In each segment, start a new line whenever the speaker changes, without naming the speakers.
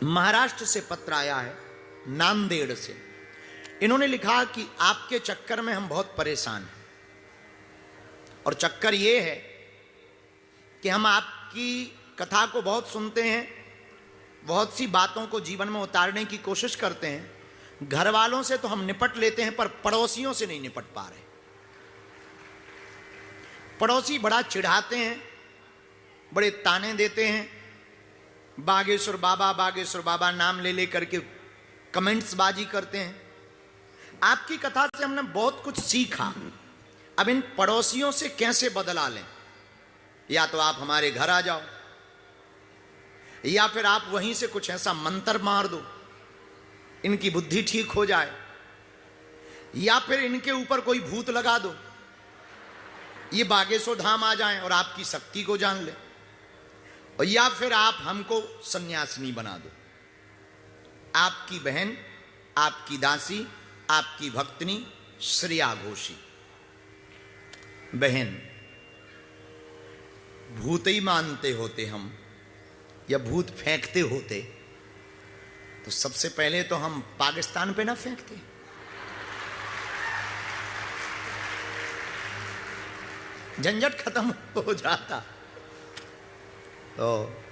महाराष्ट्र से पत्र आया है, नांदेड़ से। इन्होंने लिखा कि आपके चक्कर में हम बहुत परेशान हैं, और चक्कर ये है कि हम आपकी कथा को बहुत सुनते हैं, बहुत सी बातों को जीवन में उतारने की कोशिश करते हैं। घर वालों से तो हम निपट लेते हैं, पर पड़ोसियों से नहीं निपट पा रहे। पड़ोसी बड़ा चिढ़ाते हैं, बड़े ताने देते हैं, बागेश्वर बाबा नाम ले लेकर के कमेंट्स बाजी करते हैं। आपकी कथा से हमने बहुत कुछ सीखा। अब इन पड़ोसियों से कैसे बदला लें? या तो आप हमारे घर आ जाओ, या फिर आप वहीं से कुछ ऐसा मंत्र मार दो, इनकी बुद्धि ठीक हो जाए, या फिर इनके ऊपर कोई भूत लगा दो, ये बागेश्वर धाम आ जाएं और आपकी शक्ति को जान ले, और या फिर आप हमको सन्यासिनी बना दो। आपकी बहन, आपकी दासी, आपकी भक्तनी श्रेया घोषी। बहन, भूत ही मानते होते हम, या भूत फेंकते होते, तो सबसे पहले तो हम पाकिस्तान पे ना फेंकते। झंझट खत्म हो जाता। तो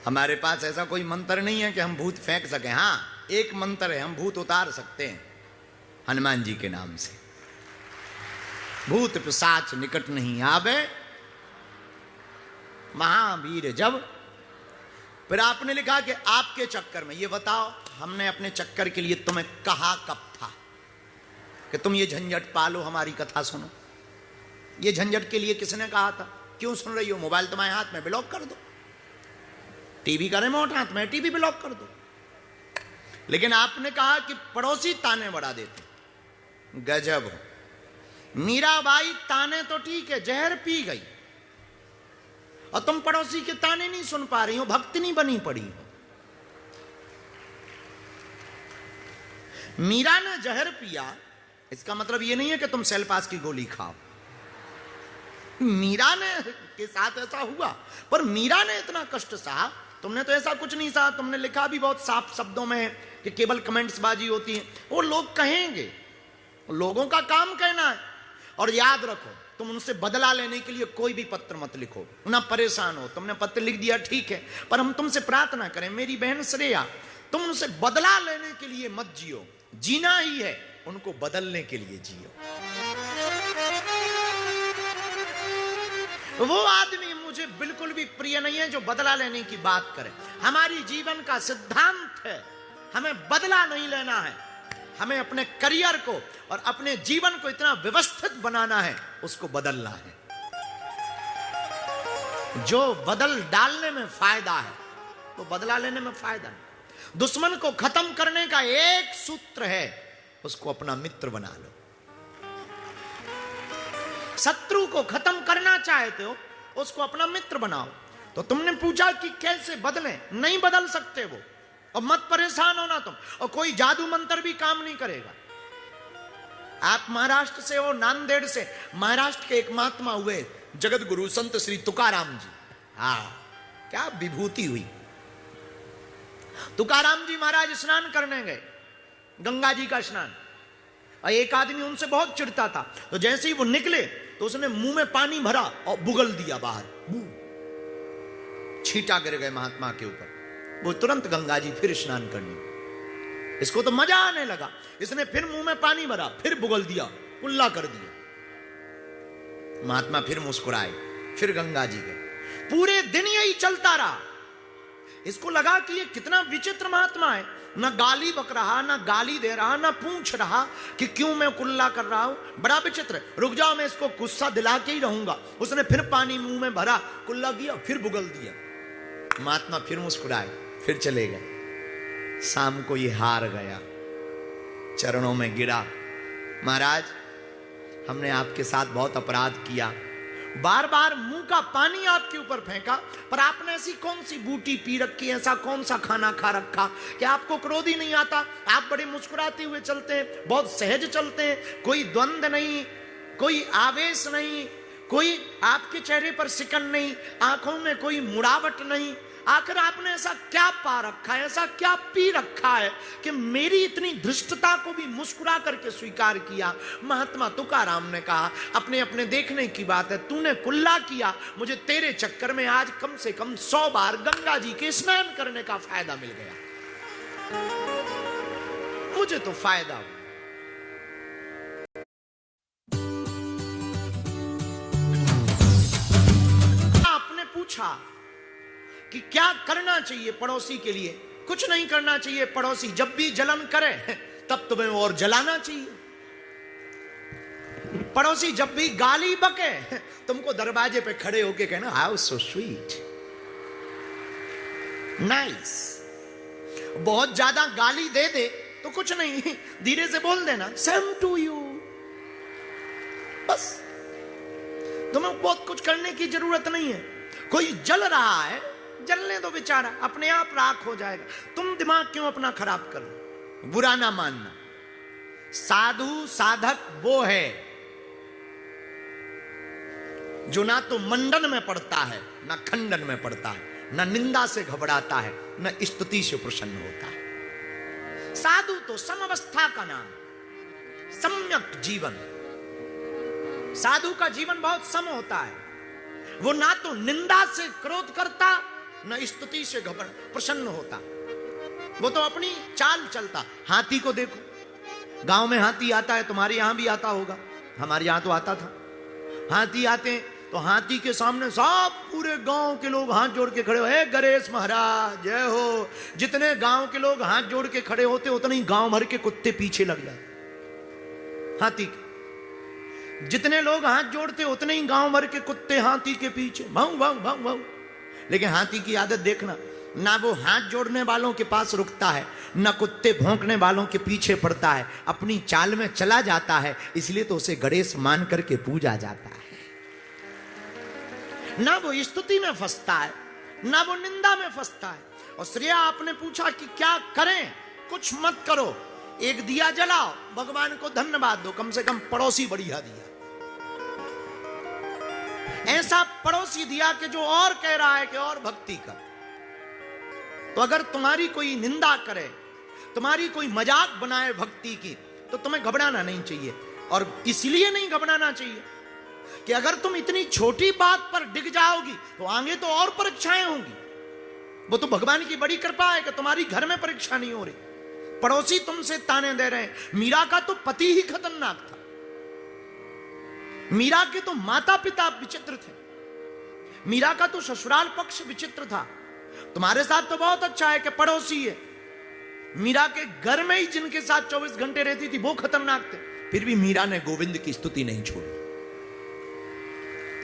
हमारे पास ऐसा कोई मंत्र नहीं है कि हम भूत फेंक सकें। हाँ, एक मंत्र है, हम भूत उतार सकते हैं हनुमान जी के नाम से। भूत पिशाच निकट नहीं आवे, महावीर जब। फिर आपने लिखा कि आपके चक्कर में, ये बताओ हमने अपने चक्कर के लिए तुम्हें कहा कब था कि तुम ये झंझट पालो, हमारी कथा सुनो? ये झंझट के लिए किसने कहा था? क्यों सुन रही हो? मोबाइल तुम्हारे हाथ में, ब्लॉक कर दो। टीवी का रिमोट हाथ में, टीवी ब्लॉक कर दो। लेकिन आपने कहा कि पड़ोसी ताने बढ़ा देते। गजब हो। मीराबाई ताने तो ठीक है, जहर पी गई, और तुम पड़ोसी के ताने नहीं सुन पा रही हो, भक्त नहीं बनी पड़ी हो। मीरा ने जहर पिया, इसका मतलब यह नहीं है कि तुम सेल्पास की गोली खाओ। मीरा ने के साथ ऐसा हुआ, पर मीरा ने इतना कष्ट सहा, तुमने तो ऐसा कुछ नहीं सहा। तुमने लिखा भी बहुत साफ शब्दों में कि केवल कमेंट्स बाजी होती है। वो लोग कहेंगे, लोगों का काम कहना है। और याद रखो, तुम उनसे बदला लेने के लिए कोई भी पत्र मत लिखो, ना परेशान हो। तुमने पत्र लिख दिया ठीक है, पर हम तुमसे प्रार्थना करें, मेरी बहन श्रेया, तुम उनसे बदला लेने के लिए मत जियो। जीना ही है, उनको बदलने के लिए जियो। वो आदमी मुझे बिल्कुल भी प्रिय नहीं है जो बदला लेने की बात करे। हमारी जीवन का सिद्धांत है, हमें बदला नहीं लेना है। हमें अपने करियर को और अपने जीवन को इतना व्यवस्थित बनाना है, उसको बदलना है। जो बदल डालने में फायदा है, तो बदला लेने में फायदा नहीं। दुश्मन को खत्म करने का एक सूत्र है, उसको अपना मित्र बना लो। शत्रु को खत्म करना चाहते हो, उसको अपना मित्र बनाओ। तो तुमने पूछा कि कैसे बदलें? नहीं बदल सकते वो, और मत परेशान होना तुम, और कोई जादू मंत्र भी काम नहीं करेगा। आप महाराष्ट्र से हो, नांदेड़ से। महाराष्ट्र के एक महात्मा हुए जगत गुरु संत श्री तुकाराम जी। हाँ, क्या विभूति हुई। तुकाराम जी महाराज स्नान करने गए, गंगा जी का स्नान, और एक आदमी उनसे बहुत चिढ़ता था। तो जैसे ही वो निकले, तो उसने मुंह में पानी भरा और बुगल दिया बाहर। छींटा गिर गए महात्मा के ऊपर। वो तुरंत गंगा जी फिर स्नान करने। इसको तो मजा आने लगा। इसने फिर मुंह में पानी भरा, फिर बुगल दिया, कुल्ला कर दिया। महात्मा फिर मुस्कुराए, फिर गंगा जी गए। पूरे दिन यही चलता रहा। इसको लगा कि ये कितना विचित्र महात्मा है, ना गाली बक रहा, ना गाली दे रहा, ना पूछ रहा कि क्यों मैं कुल्ला कर रहा हूं। बड़ा विचित्र। रुक जाओ, मैं इसको गुस्सा दिला के ही रहूंगा। उसने फिर पानी मुंह में भरा, कुल्ला किया, फिर बुगल दिया। महात्मा फिर मुस्कुराए, फिर चले गए। शाम को ये हार गया, चरणों में गिरा। महाराज, हमने आपके साथ बहुत अपराध किया, बार बार मुंह का पानी आपके ऊपर फेंका, पर आपने ऐसी कौन सी बूटी पी रखी, ऐसा कौन सा खाना खा रखा कि आपको क्रोध ही नहीं आता? आप बड़े मुस्कुराते हुए चलते हैं, बहुत सहज चलते हैं, कोई द्वंद्व नहीं, कोई आवेश नहीं, कोई आपके चेहरे पर सिकन नहीं, आंखों में कोई मुड़ावट नहीं। आखिर आपने ऐसा क्या पा रखा है, ऐसा क्या पी रखा है कि मेरी इतनी धृष्टता को भी मुस्कुरा करके स्वीकार किया। महात्मा तुकाराम ने कहा, अपने अपने देखने की बात है, तूने कुल्ला किया, मुझे तेरे चक्कर में आज कम से कम 100 बार गंगा जी के स्नान करने का फायदा मिल गया। मुझे तो फायदा हुआ। आपने पूछा कि क्या करना चाहिए पड़ोसी के लिए? कुछ नहीं करना चाहिए। पड़ोसी जब भी जलन करे तब तुम्हें और जलाना चाहिए। पड़ोसी जब भी गाली बके तुमको दरवाजे पे खड़े होके कहना, हाउ सो स्वीट, नाइस। बहुत ज्यादा गाली दे दे तो कुछ नहीं, धीरे से बोल देना, सेम टू यू। बस, तुम्हें बहुत कुछ करने की जरूरत नहीं है। कोई जल रहा है, जलने दो बेचारा, अपने आप राख हो जाएगा। तुम दिमाग क्यों अपना खराब करो? बुरा ना मानना। साधु साधक वो है जो ना तो मंडन में पड़ता है, ना खंडन में पड़ता है, ना निंदा से घबराता है, ना स्तुति से प्रसन्न होता है। साधु तो समवस्था का नाम, सम्यक जीवन। साधु का जीवन बहुत सम होता है। वो ना तो निंदा से क्रोध करता, न स्तुति से प्रसन्न होता। वो तो अपनी चाल चलता। हाथी को देखो, गांव में हाथी आता है, तुम्हारे यहां भी आता होगा, हमारे यहां तो आता था। हाथी आते तो हाथी के सामने सब पूरे गांव के लोग हाथ जोड़ के खड़े हो, हे गणेश महाराज जय हो। जितने गांव के लोग हाथ जोड़ के खड़े होते उतने ही गांव भर के कुत्ते पीछे लग जाते हाथी के। जितने लोग हाथ जोड़ते उतने ही गांव भर के कुत्ते हाथी के पीछे भाऊ भाऊ भाऊ भाऊ। लेकिन हाथी की आदत देखना, ना वो हाथ जोड़ने वालों के पास रुकता है, ना कुत्ते भौंकने वालों के पीछे पड़ता है, अपनी चाल में चला जाता है। इसलिए तो उसे गणेश मान करके पूजा जाता है। ना वो स्तुति में फंसता है, ना वो निंदा में फंसता है। और श्रेया आपने पूछा कि क्या करें? कुछ मत करो, एक दिया जलाओ, भगवान को धन्यवाद दो, कम से कम पड़ोसी बढ़िया दिया। ऐसा पड़ोसी दिया कि जो और कह रहा है कि और भक्ति कर। तो अगर तुम्हारी कोई निंदा करे, तुम्हारी कोई मजाक बनाए भक्ति की, तो तुम्हें घबराना नहीं चाहिए। और इसलिए नहीं घबराना चाहिए कि अगर तुम इतनी छोटी बात पर डिग जाओगी तो आगे तो और परीक्षाएं होंगी। वो तो भगवान की बड़ी कृपा है कि तुम्हारी घर में परीक्षा नहीं हो रही, पड़ोसी तुमसे ताने दे रहे हैं। मीरा का तो पति ही खतरनाक था। मीरा के तो माता पिता विचित्र थे। मीरा का तो ससुराल पक्ष विचित्र था। तुम्हारे साथ तो बहुत अच्छा है कि पड़ोसी है। मीरा के घर में ही जिनके साथ 24 घंटे रहती थी वो खतरनाक थे। फिर भी मीरा ने गोविंद की स्तुति नहीं छोड़ी,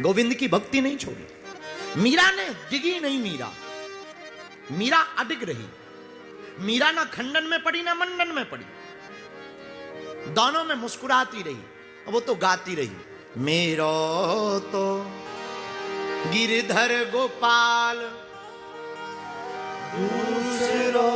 गोविंद की भक्ति नहीं छोड़ी। मीरा ने डिगी नहीं। मीरा अडिग रही। मीरा ना खंडन में पड़ी ना मंडन में पड़ी, दोनों में मुस्कुराती रही। वो तो गाती रही, मेरो तो गिरधर गोपाल दूसरो